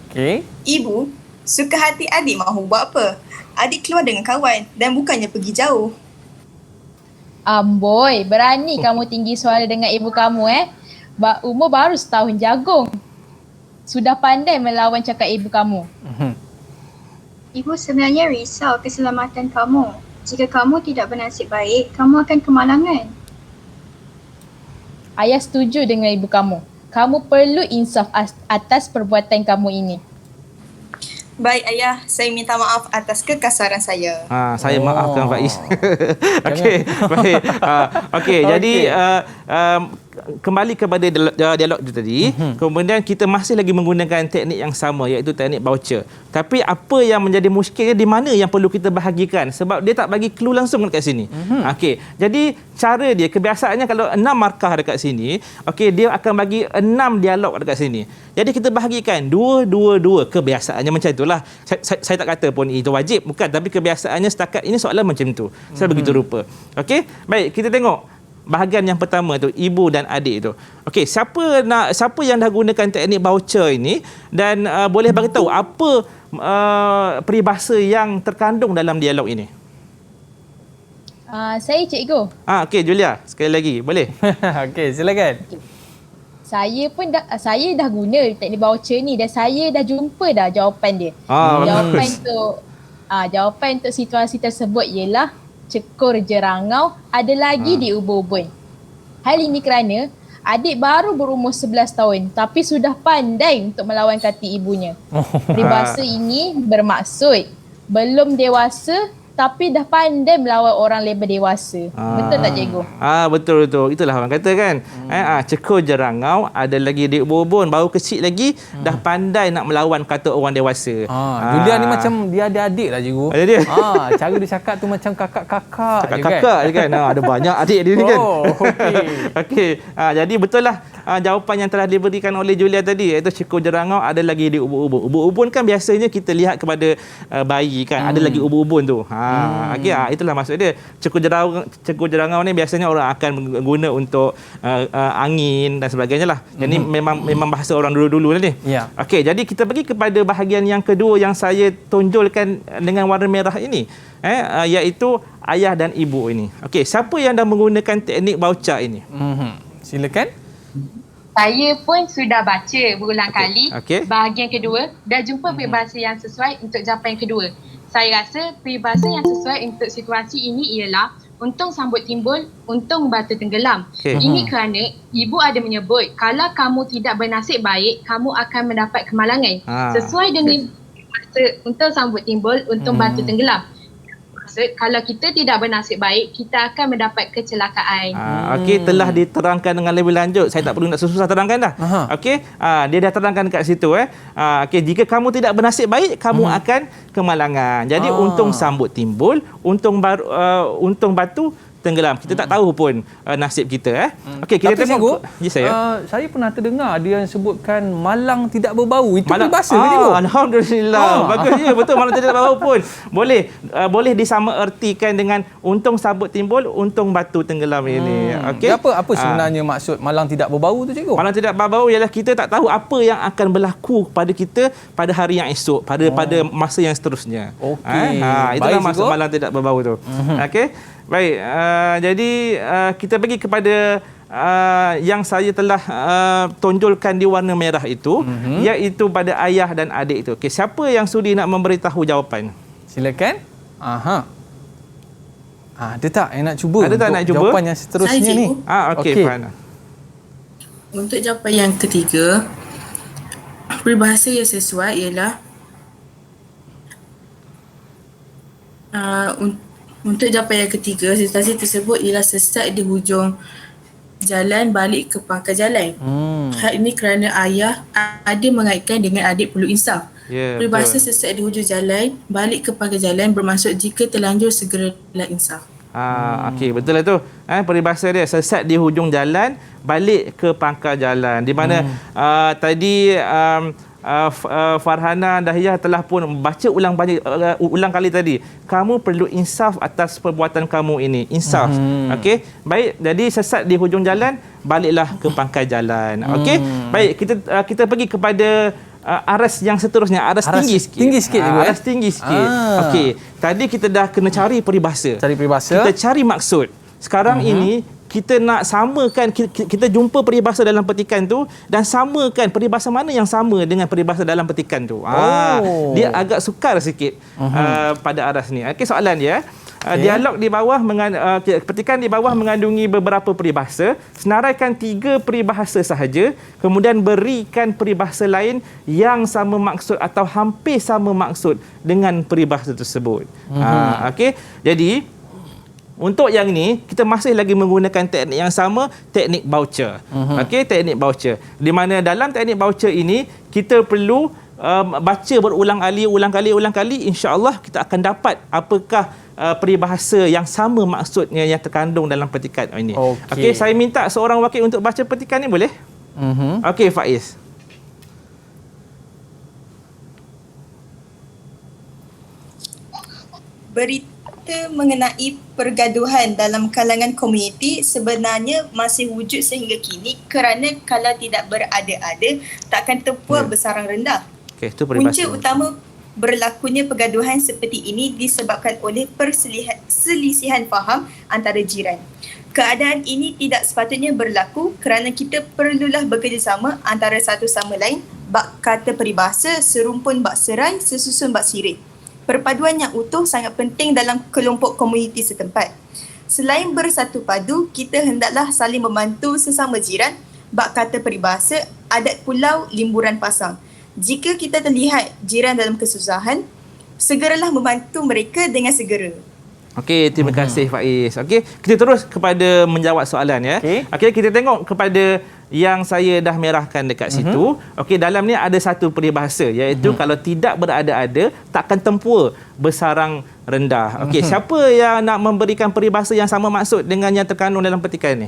Okey. Ibu, suka hati adik mahu buat apa? Adik keluar dengan kawan dan bukannya pergi jauh. Amboi, berani kamu tinggi suara dengan ibu kamu umur baru setahun jagung. Sudah pandai melawan cakap ibu kamu. Ibu sebenarnya risau keselamatan kamu. Jika kamu tidak bernasib baik, kamu akan kemalangan. Ayah setuju dengan ibu kamu. Kamu perlu insaf atas perbuatan kamu ini. Baik ayah, saya minta maaf atas kekasaran saya. Saya maafkan Faiz. Okey, baik. Okey, jadi kembali kepada dialog itu tadi. Kemudian kita masih lagi menggunakan teknik yang sama, iaitu teknik voucher. Tapi apa yang menjadi muskilnya di mana yang perlu kita bahagikan, sebab dia tak bagi clue langsung dekat sini. Okey, jadi cara dia kebiasaannya kalau 6 markah dekat sini, okey, dia akan bagi 6 dialog dekat sini. Jadi kita bahagikan 2 kebiasaannya macam itulah. Saya tak kata pun itu wajib, bukan, tapi kebiasaannya setakat ini soalan macam tu. Saya begitu rupa. Okey, baik, kita tengok bahagian yang pertama tu, ibu dan adik tu. Okey, siapa yang dah gunakan teknik voucher ini dan boleh bagi tahu apa peribahasa yang terkandung dalam dialog ini? Saya cikgu. Okey, Julia, sekali lagi, boleh? Okey, silakan. Saya dah guna teknik voucher ni dan saya dah jumpa dah jawapan dia. Jawapan untuk situasi tersebut ialah cekur jerangau ada lagi di ubun-ubun. Hal ini kerana adik baru berumur 11 tahun tapi sudah pandai untuk melawan kaki ibunya. Peribahasa ini bermaksud belum dewasa tapi dah pandai melawan orang lebih dewasa. Betul tak cikgu? Betul. Itulah orang kata kan. Cekur jerangau ada lagi di ubun-ubun, baru kecil lagi dah pandai nak melawan kata orang dewasa. Julia ni macam dia ada adik lah cikgu. Ada dia. Cara dia cakap tu macam kakak-kakak je kan. Ada banyak adik dia ni kan. Okey. Jadi betul lah jawapan yang telah diberikan oleh Julia tadi, iaitu cekur jerangau ada lagi di ubun-ubun. Ubun-ubun kan biasanya kita lihat kepada bayi kan, ada lagi ubun-ubun tu. Okey, itulah maksud dia. Cekur jerangau ni biasanya orang akan guna untuk angin dan sebagainya lah. Jadi memang bahasa orang dulu-dulu ni. Okey, jadi kita pergi kepada bahagian yang kedua yang saya tonjolkan dengan warna merah ini, iaitu ayah dan ibu ini. Okey, siapa yang dah menggunakan teknik voucher ini? Silakan. Saya pun sudah baca berulang kali Okey. bahagian kedua, dah jumpa peribahasa yang sesuai untuk jawapan yang kedua. Saya rasa peribahasa yang sesuai untuk situasi ini ialah untung sambut timbul, untung batu tenggelam. Okey. Ini kerana ibu ada menyebut kalau kamu tidak bernasib baik, kamu akan mendapat kemalangan. Sesuai dengan peribahasa untung sambut timbul, untung batu tenggelam. Maksud kalau kita tidak bernasib baik, kita akan mendapat kecelakaan. Okey, telah diterangkan dengan lebih lanjut. Saya tak perlu nak susah terangkan dah. Okey, dia dah terangkan dekat situ okey, jika kamu tidak bernasib baik, kamu akan kemalangan. Jadi untung sambut timbul, untung batu tenggelam. Kita tak tahu pun nasib kita. Okey, kita tengok. Ya, saya pernah terdengar dia yang sebutkan malang tidak berbau. Itu peribahasa ke cikgu? Alhamdulillah. Bagus je. Betul, malang tidak berbau pun. Boleh disamaertikan dengan untung sabut timbul, untung batu tenggelam ini. Okey. Apa sebenarnya maksud malang tidak berbau tu cikgu? Malang tidak berbau ialah kita tak tahu apa yang akan berlaku kepada kita pada hari yang esok, pada masa yang seterusnya. Okey. Itulah maksud malang tidak berbau tu. Okey. Baik, jadi kita pergi kepada yang saya telah tonjolkan di warna merah itu, iaitu pada ayah dan adik itu. Okey, siapa yang sudi nak memberitahu jawapan? Silakan. Ada tak yang nak cuba? Ada tak nak cuba? Jawapan yang seterusnya ni. Okey, Fahana. Untuk jawapan yang ketiga, peribahasa yang sesuai ialah untuk jawapan yang ketiga, situasi tersebut ialah sesat di hujung jalan balik ke pangkal jalan. Hal ini kerana ayah ada mengaitkan dengan adik perlu insaf. Peribahasa sesat di hujung jalan balik ke pangkal jalan bermaksud jika terlanjur segeralah insaf. Okey, betul lah tu. Peribahasa dia sesat di hujung jalan balik ke pangkal jalan. Di mana tadi Farhana Dahiyah telah pun baca ulang kali tadi. Kamu perlu insaf atas perbuatan kamu ini. Insaf. Okey. Baik, jadi sesat di hujung jalan, baliklah ke pangkal jalan. Okey. Baik, kita pergi kepada aras yang seterusnya, aras tinggi sikit. Tinggi sikit juga. Aras tinggi sikit. Okey. Tadi kita dah kena cari peribahasa. Kita cari maksud. Sekarang ini kita nak samakan, kita jumpa peribahasa dalam petikan tu dan samakan peribahasa mana yang sama dengan peribahasa dalam petikan tu. Dia agak sukar sikit pada aras ni. Okey, soalan dia. Dialog di bawah petikan di bawah mengandungi beberapa peribahasa. Senaraikan 3 peribahasa sahaja, kemudian berikan peribahasa lain yang sama maksud atau hampir sama maksud dengan peribahasa tersebut. Okey. Jadi untuk yang ini, kita masih lagi menggunakan teknik yang sama, teknik voucher. Okey, teknik voucher. Di mana dalam teknik voucher ini, kita perlu baca berulang kali, insya-Allah kita akan dapat apakah peribahasa yang sama maksudnya yang terkandung dalam petikan ini. Okey, saya minta seorang wakil untuk baca petikan ini, boleh? Okey, Faiz. Berita mengenai pergaduhan dalam kalangan komuniti sebenarnya masih wujud sehingga kini kerana kalau tidak berada-ada takkan tempuh bersarang rendah. Punca utama berlakunya pergaduhan seperti ini disebabkan oleh perselisihan faham antara jiran. Keadaan ini tidak sepatutnya berlaku kerana kita perlulah bekerjasama antara satu sama lain. Bak kata peribahasa, serumpun bak serai, sesusun bak sirih. Perpaduan yang utuh sangat penting dalam kelompok komuniti setempat. Selain bersatu padu, kita hendaklah saling membantu sesama jiran. Bak kata peribahasa, adat pulau limburan pasang. Jika kita terlihat jiran dalam kesusahan, segeralah membantu mereka dengan segera. Okey, terima kasih Faiz. Okey, kita terus kepada menjawab soalan ya. Okey, kita tengok kepada yang saya dah merahkan dekat situ. Okey, dalam ni ada satu peribahasa iaitu kalau tidak berada-ada takkan tempua bersarang rendah. Okey, siapa yang nak memberikan peribahasa yang sama maksud dengan yang terkandung dalam petikan ni?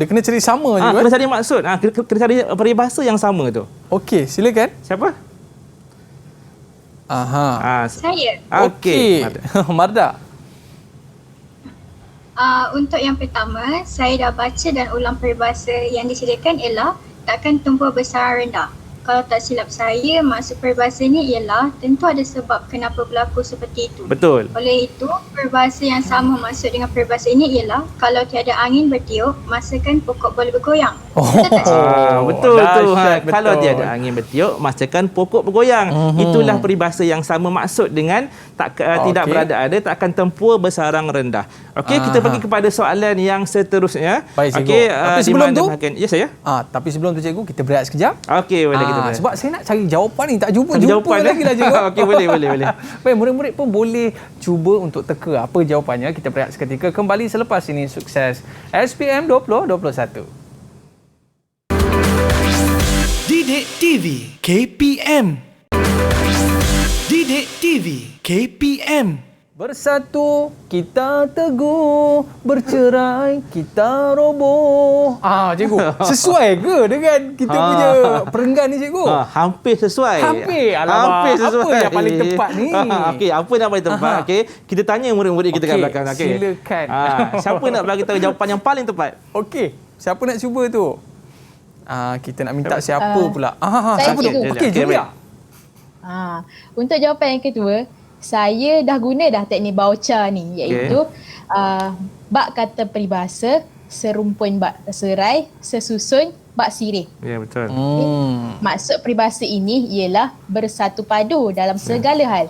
Dia kena cari sama juga. Kena cari maksud. Kena cari peribahasa yang sama tu. Okey, silakan. Siapa? Saya. Okey. Marda. Untuk yang pertama, saya dah baca dan ulang peribahasa yang disediakan ialah takkan tempua bersarang rendah. kalau tak silap saya, maksud peribahasa ni ialah tentu ada sebab kenapa berlaku seperti itu. Betul. Oleh itu, peribahasa yang sama maksud dengan peribahasa ini ialah kalau tiada angin bertiup, masakan pokok boleh bergoyang. Betul tak, cikgu? Betul tu. Dahsyat, betul. Kalau tiada angin bertiup, masakan pokok bergoyang. Itulah peribahasa yang sama maksud dengan tidak berada-ada, tak akan tempur bersarang rendah. Okey, kita pergi kepada soalan yang seterusnya. Baik, cikgu. Okey, Tapi di sebelum mana tu, ya saya. Tapi sebelum tu cikgu, kita berehat sekejap. Okey, boleh kita berehat. Sebab saya nak cari jawapan ni, tak jumpa Jawapan, lagi lah cikgu. Okey, boleh. Baik, murid-murid pun boleh cuba untuk teka apa jawapannya. Kita berehat seketika, kembali selepas ini. Sukses SPM 2021. Didik TV KPM. Didik TV KPM. Bersatu kita teguh, bercerai kita roboh. Cikgu, sesuai ke dengan kita punya perenggan ni cikgu? Hampir sesuai. Hampir. Alamak, Hampir sesuai. apa yang paling tepat ni? Okey, apa yang paling tepat? Okey, kita tanya murid-murid kita kat belakang. Okey. Silakan. Siapa nak bagi tahu jawapan yang paling tepat? Okey, siapa nak cuba tu? Kita nak minta siapa pula? Saya, siapa tu? cikgu. Okey, Julia. Untuk jawapan yang kedua, saya dah guna dah teknik Baucha ni, iaitu bak kata peribahasa, serumpun bak serai, sesusun bak sirih. Ya, betul. Maksud peribahasa ini ialah bersatu padu dalam segala hal.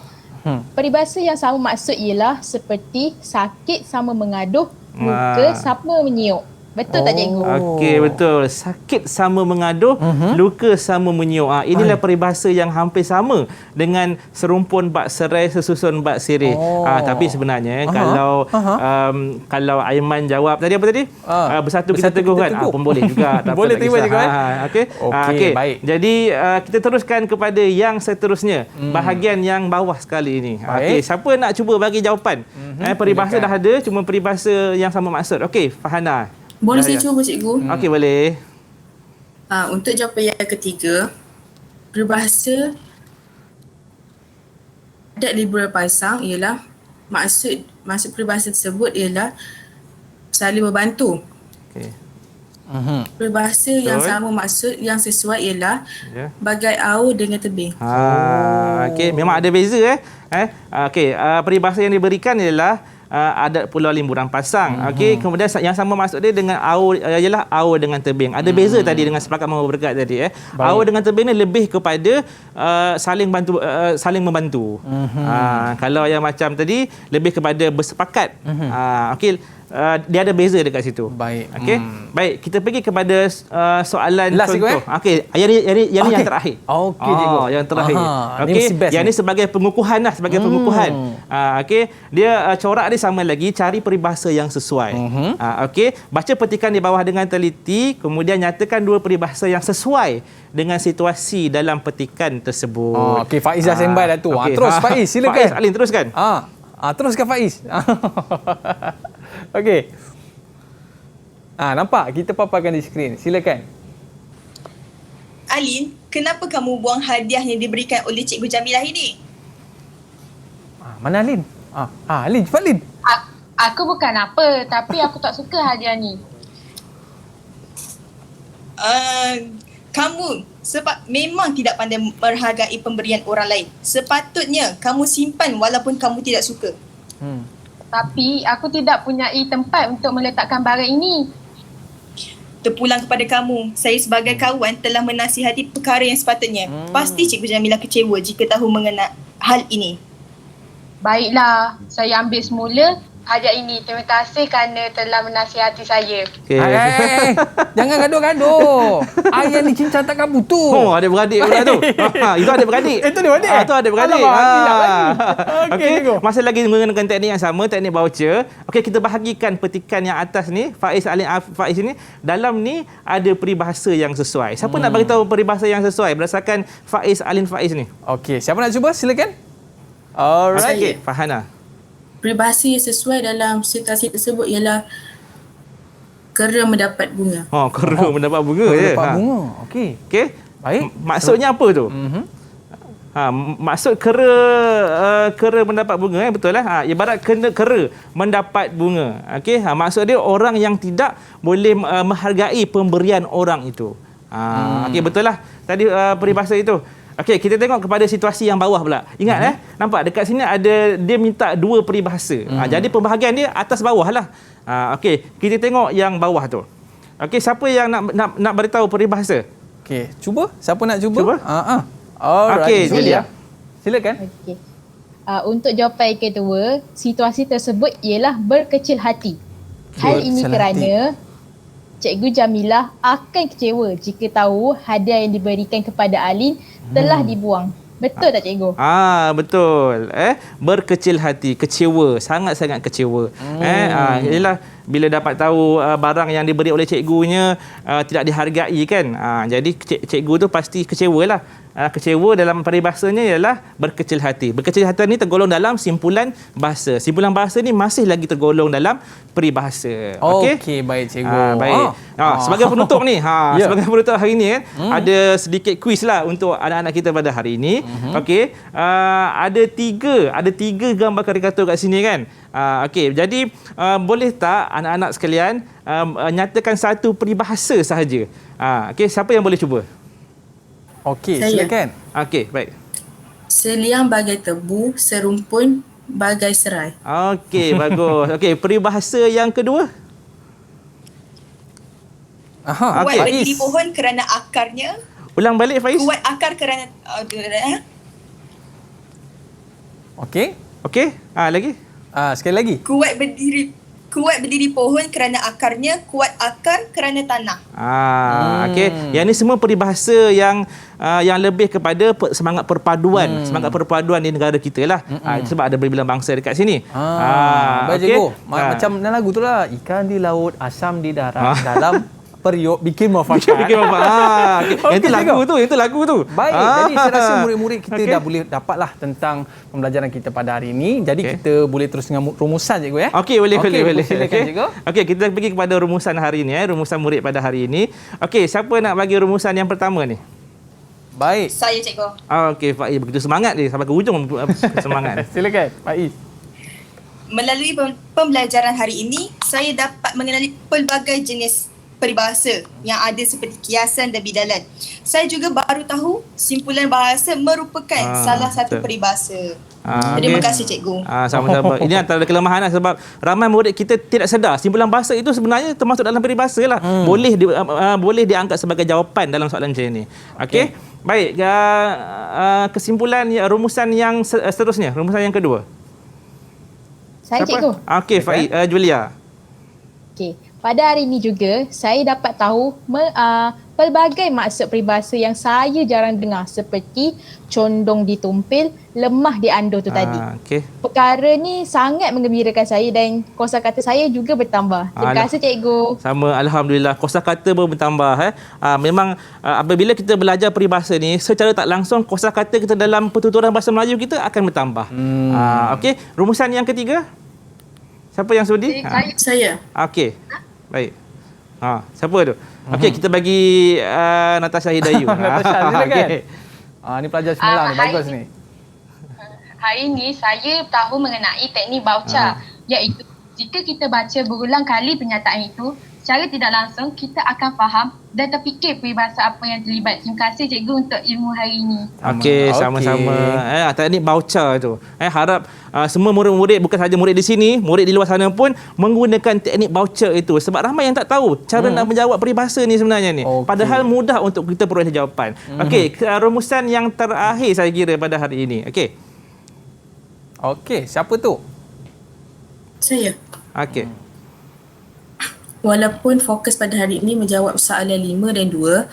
Peribahasa yang sama maksud ialah seperti sakit sama mengaduh, luka sama menyiuk. Betul tak cikgu? Okey, betul. Sakit sama mengaduh, luka sama menyiuk. Inilah peribahasa yang hampir sama dengan serumpun bak serai, sesusun bak sirih. Tapi sebenarnya kalau Aiman jawab tadi apa tadi? Bersatu kita teguh kan? Pun boleh juga. Tak boleh terima juga. Okey. Baik. Jadi kita teruskan kepada yang seterusnya. Bahagian yang bawah sekali ini. Okey, siapa nak cuba bagi jawapan? Peribahasa dah ada, cuma peribahasa yang sama maksud. Okey, Fahana. Boleh saya cuba cikgu? Okey, boleh. Untuk jawapan yang ketiga, peribahasa adat liburan pasang ialah maksud peribahasa tersebut ialah saling membantu. Okey. Peribahasa yang sama maksud yang sesuai ialah bagai au dengan tebing. Okey, memang ada beza Okey, peribahasa yang diberikan ialah adat Pulau Limburan Pasang. Okey, kemudian yang sama maksud dia dengan au ialah au dengan tebing. Ada beza tadi dengan sepakat berkat tadi Au dengan tebing ni lebih kepada saling membantu. Kalau yang macam tadi lebih kepada bersepakat. Okey, dia ada beza dekat situ. Baik. Okey. Baik, kita pergi kepada soalan last contoh. Okey, yang ni yang terakhir. Okey, cikgu. Yang terakhir. Okey, yang ni sebagai pengukuhan sebagai pengukuhan. Okey, dia corak dia sama lagi, cari peribahasa yang sesuai. Okey, baca petikan di bawah dengan teliti, kemudian nyatakan dua peribahasa yang sesuai dengan situasi dalam petikan tersebut. Okey, Faiz dah standby dah tu. Okay. Terus Faiz, silakan. Faiz, Alin teruskan. Teruskan Faiz. Okey. Nampak? Kita paparkan di skrin. Silakan. Alin, kenapa kamu buang hadiah yang diberikan oleh Cikgu Jamilah ini? Mana Alin? Alin, cepat Alin. Aku bukan apa, tapi aku tak suka hadiah ni. Kamu memang tidak pandai menghargai pemberian orang lain. Sepatutnya kamu simpan walaupun kamu tidak suka. Tapi aku tidak punyai tempat untuk meletakkan barang ini. Terpulang kepada kamu. Saya sebagai kawan telah menasihati perkara yang sepatutnya. Pasti Cikgu Jamilah kecewa jika tahu mengenai hal ini. Baiklah, saya ambil semula hadiah ini. Terima kasih kerana telah menasihati saya. Okay. Jangan gaduh-gaduh. Ayah ni cincang takkan putus. Adik-beradik pula tu. Itu adik-beradik. Itu adik-beradik. Itu adik-beradik. Okey, masih lagi menggunakan teknik yang sama, teknik voucher. Okey, kita bahagikan petikan yang atas ni, Faiz, Alin, Faiz ni. Dalam ni ada peribahasa yang sesuai. Siapa nak bagi tahu peribahasa yang sesuai berdasarkan Faiz, Alin, Faiz ni? Okey, siapa nak cuba? Silakan. Alright. Okey, Fahana. Peribahasa yang sesuai dalam situasi tersebut ialah kera mendapat bunga. Kera mendapat bunga je. Mendapat bunga. Okey. Baik. Maksudnya apa tu? Maksud kera mendapat bunga, betul lah. Ibarat kera mendapat bunga. Okey, maksud dia orang yang tidak boleh menghargai pemberian orang itu. Okey, betul lah. Tadi peribahasa itu. Okey, kita tengok kepada situasi yang bawah pula. Ingat nampak dekat sini ada dia minta 2 peribahasa. Jadi pembahagian dia atas bawah lah. Okey, kita tengok yang bawah tu. Okey, siapa yang nak beritahu peribahasa? Okey, cuba. Siapa nak cuba? Cuba. Alright. Okey, Julia. Silakan. Okey. Untuk jawapan yang kedua, situasi tersebut ialah berkecil hati. Hal ini Berkecil kerana Cikgu Jamilah akan kecewa jika tahu hadiah yang diberikan kepada Alin telah dibuang. Betul tak cikgu? Betul. Berkecil hati, kecewa, sangat-sangat kecewa. Ialah bila dapat tahu barang yang diberi oleh cikgunya tidak dihargai kan. Jadi cikgu tu pasti kecewalah. Kecewa dalam peribahasanya ialah berkecil hati. Berkecil hati ni tergolong dalam simpulan bahasa. Simpulan bahasa ni masih lagi tergolong dalam peribahasa. Okey, baik cikgu. Baik. Sebagai penutup ni, sebagai penutup hari ni kan, ada sedikit kuis lah untuk anak-anak kita pada hari ini. Okey, ada tiga gambar karikatur kat sini kan. Okey, jadi boleh tak anak-anak sekalian nyatakan satu peribahasa sahaja. Okey, siapa yang boleh cuba? Okey, Saya. silakan. Okey, baik. Seliang bagai tebu, serumpun bagai serai. Okey, bagus. Okey, peribahasa yang kedua. Kuat Okey. berdiri pohon kerana akarnya. Ulang balik, Faiz. Kuat akar kerana Okey. Lagi. Sekali lagi. kuat berdiri pohon kerana akarnya, kuat akar kerana tanah. Okey. Yang ni semua peribahasa yang lebih kepada semangat perpaduan, semangat perpaduan di negara kita lah. Sebab ada berbilang bangsa dekat sini. Baik cikgu. Macam dalam lagu tu lah. Ikan di laut, asam di darat, dalam periuk bikin muafakat. Yang tu lagu tu. Baik, jadi saya rasa murid-murid kita dah boleh dapatlah tentang pembelajaran kita pada hari ini. Jadi kita boleh terus dengan rumusan cikgu ya. Okey, boleh. Silakan cikgu. Okey, kita pergi kepada rumusan hari ini rumusan murid pada hari ini. Okey, siapa nak bagi rumusan yang pertama ni? Baik. Saya cikgu. Okey, Faiz begitu semangat dia sampai ke hujung semangat. Silakan, Faiz. Melalui pembelajaran hari ini, saya dapat mengenali pelbagai jenis peribahasa yang ada seperti kiasan dan bidalan. Saya juga baru tahu simpulan bahasa merupakan salah satu peribahasa. Terima kasih cikgu. Sama-sama. Ini antara kelemahan lah, sebab ramai murid kita tidak sedar simpulan bahasa itu sebenarnya termasuk dalam peribahasa lah. Boleh diangkat sebagai jawapan dalam soalan macam ini. Okey. Baik, kesimpulan rumusan yang seterusnya, rumusan yang kedua. Saya cikgu. Okey, Faiz, Julia. Okey. Pada hari ini juga, saya dapat tahu pelbagai maksud peribahasa yang saya jarang dengar seperti condong ditumpil, lemah dianduh tu tadi. Okay. Perkara ni sangat menggembirakan saya dan kosakata saya juga bertambah. Terima kasih cikgu. Sama, Alhamdulillah. Kosakata pun bertambah. Memang apabila kita belajar peribahasa ni, secara tak langsung kosakata kita dalam pertuturan bahasa Melayu kita akan bertambah. Okey, rumusan yang ketiga. Siapa yang sudi? Saya. Okey. Baik. Siapa tu? Okey, kita bagi Natasha Hidayu. Natasha, silakan. Ni pelajar semalam ni, bagus ni. Hari ini saya tahu mengenai teknik bauca, iaitu jika kita baca berulang kali pernyataan itu, secara tidak langsung kita akan faham dan terfikir peribahasa apa yang terlibat. Terima kasih cikgu untuk ilmu hari ini. Okey, sama-sama. Teknik bauca tu. Harap semua murid-murid, bukan sahaja murid di sini, murid di luar sana pun menggunakan teknik bauca itu. Sebab ramai yang tak tahu cara nak menjawab peribahasa ni sebenarnya ni. Padahal mudah untuk kita peroleh jawapan. Okey, rumusan yang terakhir saya kira pada hari ini. Okey, siapa tu? Saya. Okey. Walaupun fokus pada hari ini menjawab soalan 5 dan 2,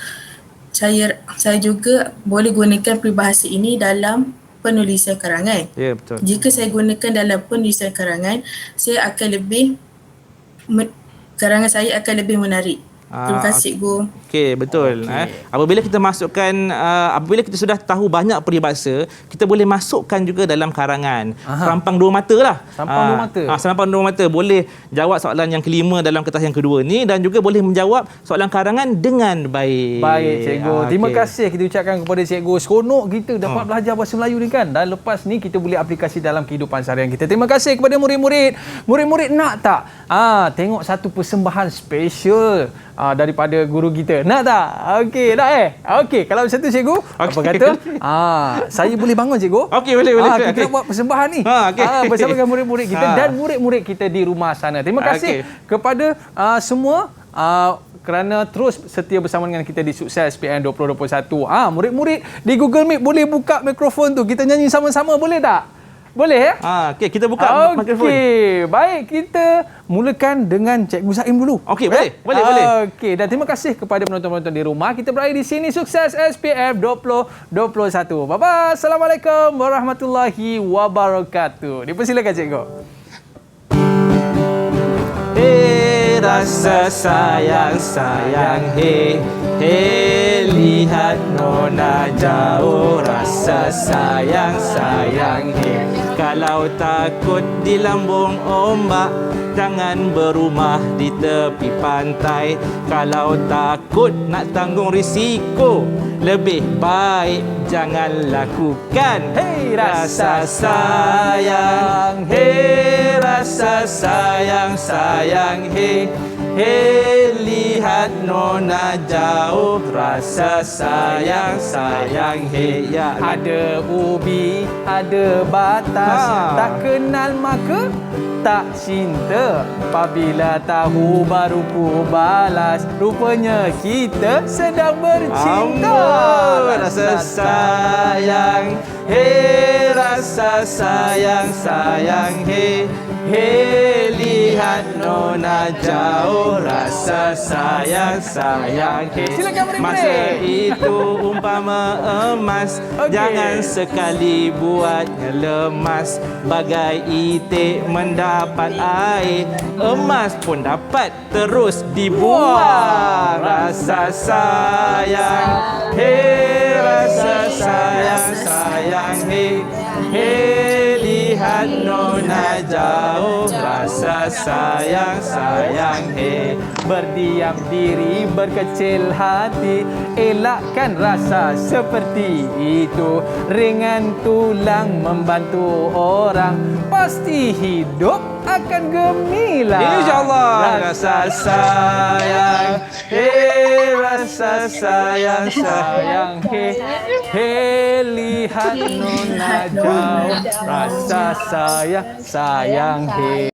saya juga boleh gunakan peribahasa ini dalam penulisan karangan. Ya, betul. Jika saya gunakan dalam penulisan karangan, karangan saya akan lebih menarik. Terima kasih cikgu. Okey, betul. Apabila kita masukkan, apabila kita sudah tahu banyak peribahasa, kita boleh masukkan juga dalam karangan. Serampang dua mata lah. Serampang dua mata. Serampang dua mata. Boleh jawab soalan yang kelima dalam kertas yang kedua ni dan juga boleh menjawab soalan karangan dengan baik. Baik cikgu. Terima kasih kita ucapkan kepada cikgu. Seronok kita dapat belajar bahasa Melayu ni kan. Dan lepas ni kita boleh aplikasi dalam kehidupan seharian kita. Terima kasih kepada murid-murid. Murid-murid nak tak tengok satu persembahan special daripada guru kita. Ya, nak tak? Okey, nak Okey, kalau macam tu cikgu, apa kata? Saya boleh bangun cikgu. Okey, boleh. Kita nak buat persembahan ni. Bersama dengan murid-murid kita dan murid-murid kita di rumah sana. Terima kasih kepada semua kerana terus setia bersama dengan kita di Sukses SPM 2021. Murid-murid di Google Meet boleh buka mikrofon tu. Kita nyanyi sama-sama, boleh tak? Boleh Okey, kita buka mikrofon. Okey, baik, kita mulakan dengan Cikgu Zaim dulu. Okey, boleh. Okey, dan terima kasih kepada penonton-penonton di rumah. Kita berakhir di sini Sukses SPM 2021. Bye-bye. Assalamualaikum warahmatullahi wabarakatuh. Dipersilakan cikgu. Rasa sayang hey lihat nona jauh rasa sayang hey. Kalau takut di lambung ombak jangan berumah di tepi pantai. Kalau takut nak tanggung risiko lebih baik jangan lakukan. Hey rasa sayang hey rasa sayang hey lihat nona jauh rasa sayang hey ya. Ada ubi, ada batas, tak kenal maka tak cinta. Apabila tahu baru ku balas, rupanya kita sedang bercinta. Rasa sayang hey rasa sayang hey lihat nona jauh rasa sayang hey. Silakan murid-murid. Masa itu umpama emas jangan sekali buatnya lemas. Bagai itik mendapat air, emas pun dapat terus dibuang. Rasa sayang hey rasa sayang hey lihat nona jauh rasa sayang hey. Berdiam diri, berkecil hati, elakkan rasa seperti itu. Ringan tulang membantu orang, pasti hidup akan gemilang. InsyaAllah. Rasa sayang hey rasa sayang hey lihat nona jauh rasa sayang hey.